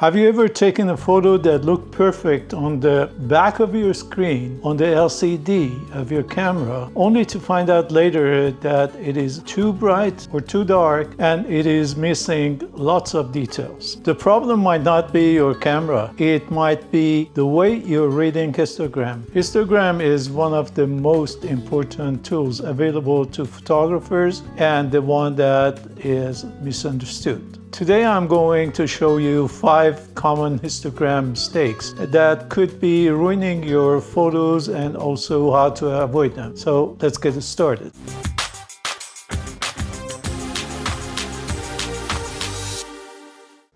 Have you ever taken a photo that looked perfect on the back of your screen, on the LCD of your camera, only to find out later that it is too bright or too dark and it is missing lots of details? The problem might not be your camera, it might be the way you're reading histogram. Histogram is one of the most important tools available to photographers and the one that is misunderstood. Today I'm going to show you 5 common histogram mistakes that could be ruining your photos and also how to avoid them. So let's get started.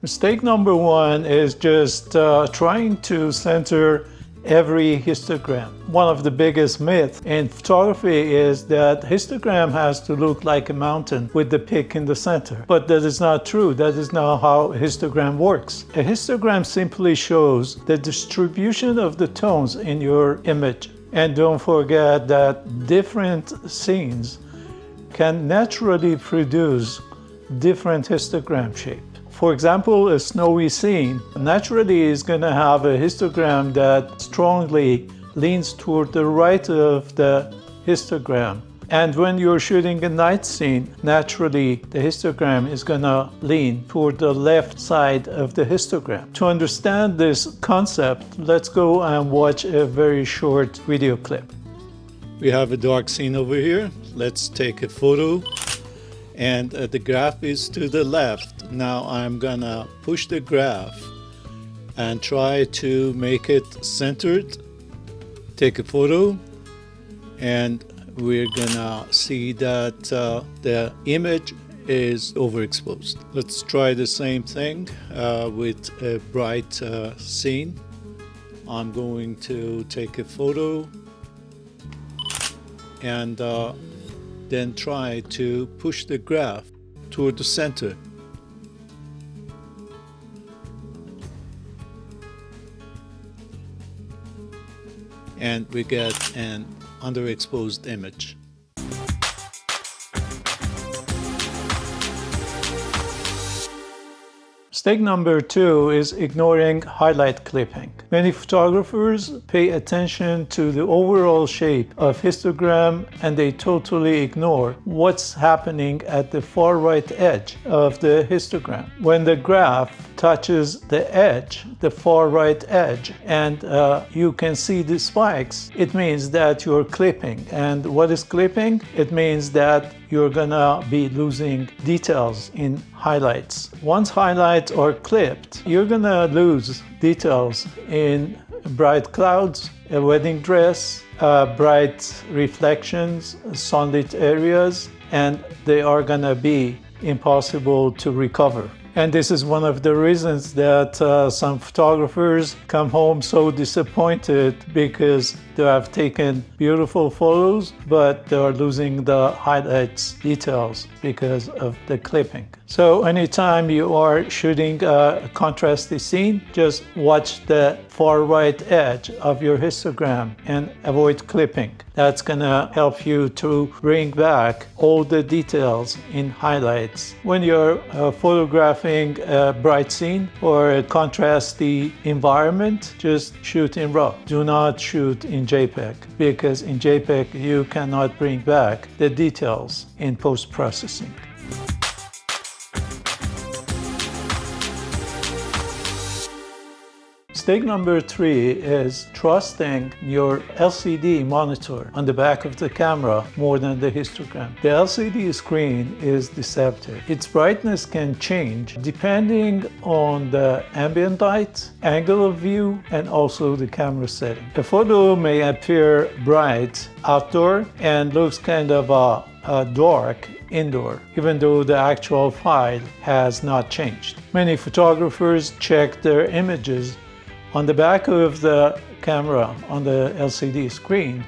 Mistake number 1 is just trying to center every histogram. One of the biggest myths in photography is that histogram has to look like a mountain with the peak in the center. But that is not true. That is not how a histogram works. A histogram simply shows the distribution of the tones in your image. And don't forget that different scenes can naturally produce different histogram shape. For example, a snowy scene naturally is going to have a histogram that strongly leans toward the right of the histogram. And when you're shooting a night scene, naturally the histogram is going to lean toward the left side of the histogram. To understand this concept, let's go and watch a very short video clip. We have a dark scene over here. Let's take a photo. And the graph is to the left. Now I'm gonna push the graph and try to make it centered. Take a photo and we're gonna see that the image is overexposed. Let's try the same thing with a bright scene. I'm going to take a photo and then try to push the graph toward the center. And we get an underexposed image. Mistake number 2 is ignoring highlight clipping. Many photographers pay attention to the overall shape of histogram and they totally ignore what's happening at the far right edge of the histogram. When the graph touches the edge, the far right edge, and you can see the spikes, it means that you're clipping. And what is clipping? It means that you're gonna be losing details in highlights. Once highlights are clipped, you're gonna lose details in bright clouds, a wedding dress, bright reflections, sunlit areas, and they are gonna be impossible to recover. And this is one of the reasons that some photographers come home so disappointed because they have taken beautiful photos, but they are losing the highlights details because of the clipping. So anytime you are shooting a contrasty scene, just watch the far right edge of your histogram and avoid clipping. That's gonna help you to bring back all the details in highlights. When you're photographing a bright scene or a contrasty environment, just shoot in RAW. Do not shoot in JPEG, because in JPEG you cannot bring back the details in post-processing. Mistake number 3 is trusting your LCD monitor on the back of the camera more than the histogram. The LCD screen is deceptive. Its brightness can change depending on the ambient light, angle of view, and also the camera setting. A photo may appear bright outdoor and looks kind of dark indoor, even though the actual file has not changed. Many photographers check their images on the back of the camera on the LCD screen,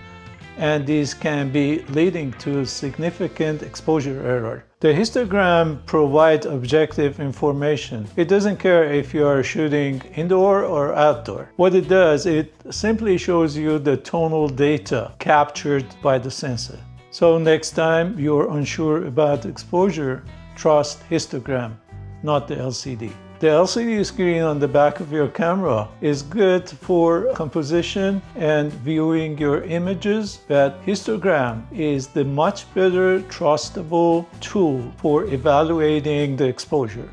and these can be leading to significant exposure error. The histogram provides objective information. It doesn't care if you are shooting indoor or outdoor. What it does, it simply shows you the tonal data captured by the sensor. So next time you're unsure about exposure, trust histogram, not the LCD. The LCD screen on the back of your camera is good for composition and viewing your images, but histogram is the much better trustable tool for evaluating the exposure.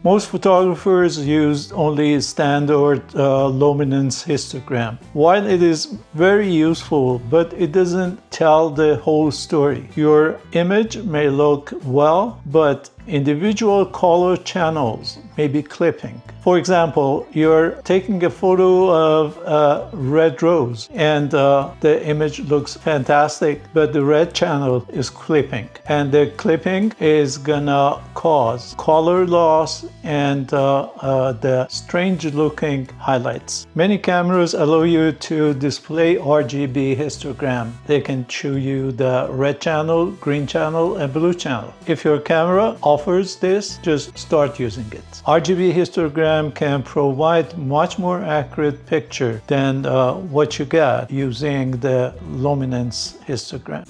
Most photographers use only standard luminance histogram. While it is very useful, but it doesn't tell the whole story. Your image may look well, but individual color channels may be clipping. For example, you're taking a photo of a red rose and the image looks fantastic, but the red channel is clipping. And the clipping is gonna cause color loss and the strange looking highlights. Many cameras allow you to display RGB histogram. They can show you the red channel, green channel, and blue channel. If your camera offers this, just start using it. RGB histogram can provide much more accurate picture than what you get using the luminance histogram.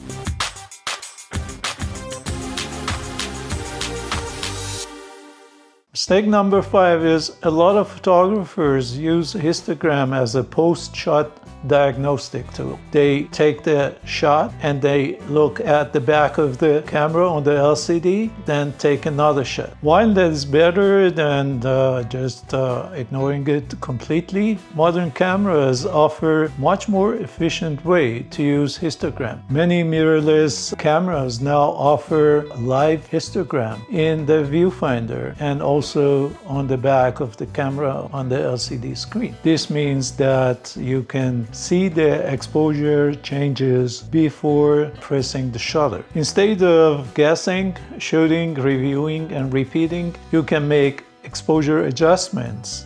Mistake number 5 is a lot of photographers use histogram as a post-shot diagnostic tool. They take the shot and they look at the back of the camera on the LCD, then take another shot. While that is better than just ignoring it completely, modern cameras offer much more efficient way to use histogram. Many mirrorless cameras now offer live histogram in the viewfinder and also on the back of the camera on the LCD screen. This means that you can see the exposure changes before pressing the shutter. Instead of guessing, shooting, reviewing, and repeating, you can make exposure adjustments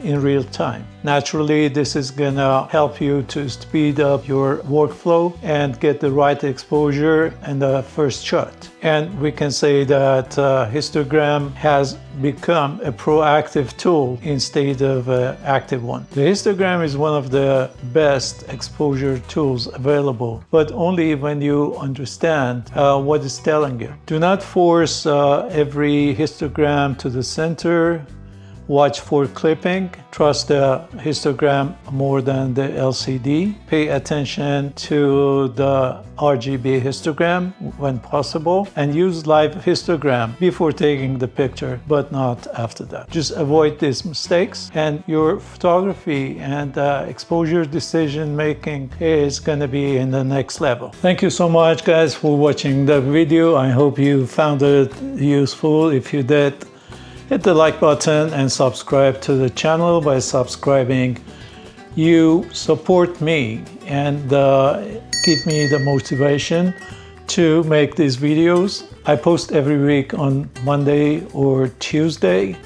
in real time. Naturally, this is gonna help you to speed up your workflow and get the right exposure in the first shot. And we can say that histogram has become a proactive tool instead of an active one. The histogram is one of the best exposure tools available, but only when you understand what it's telling you. Do not force every histogram to the center. Watch for clipping. Trust the histogram more than the LCD. Pay attention to the RGB histogram when possible, and use live histogram before taking the picture, but not after that. Just avoid these mistakes, and your photography and exposure decision making is going to be in the next level. Thank you so much, guys, for watching the video. I hope you found it useful. If you did, hit the like button and subscribe to the channel. By subscribing, you support me and give me the motivation to make these videos. I post every week on Monday or Tuesday,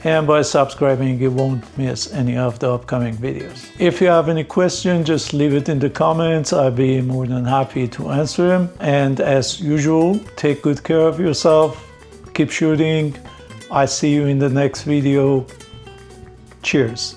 and by subscribing, you won't miss any of the upcoming videos. If you have any questions, just leave it in the comments. I'll be more than happy to answer them. And as usual, take good care of yourself. Keep shooting. I see you in the next video. Cheers.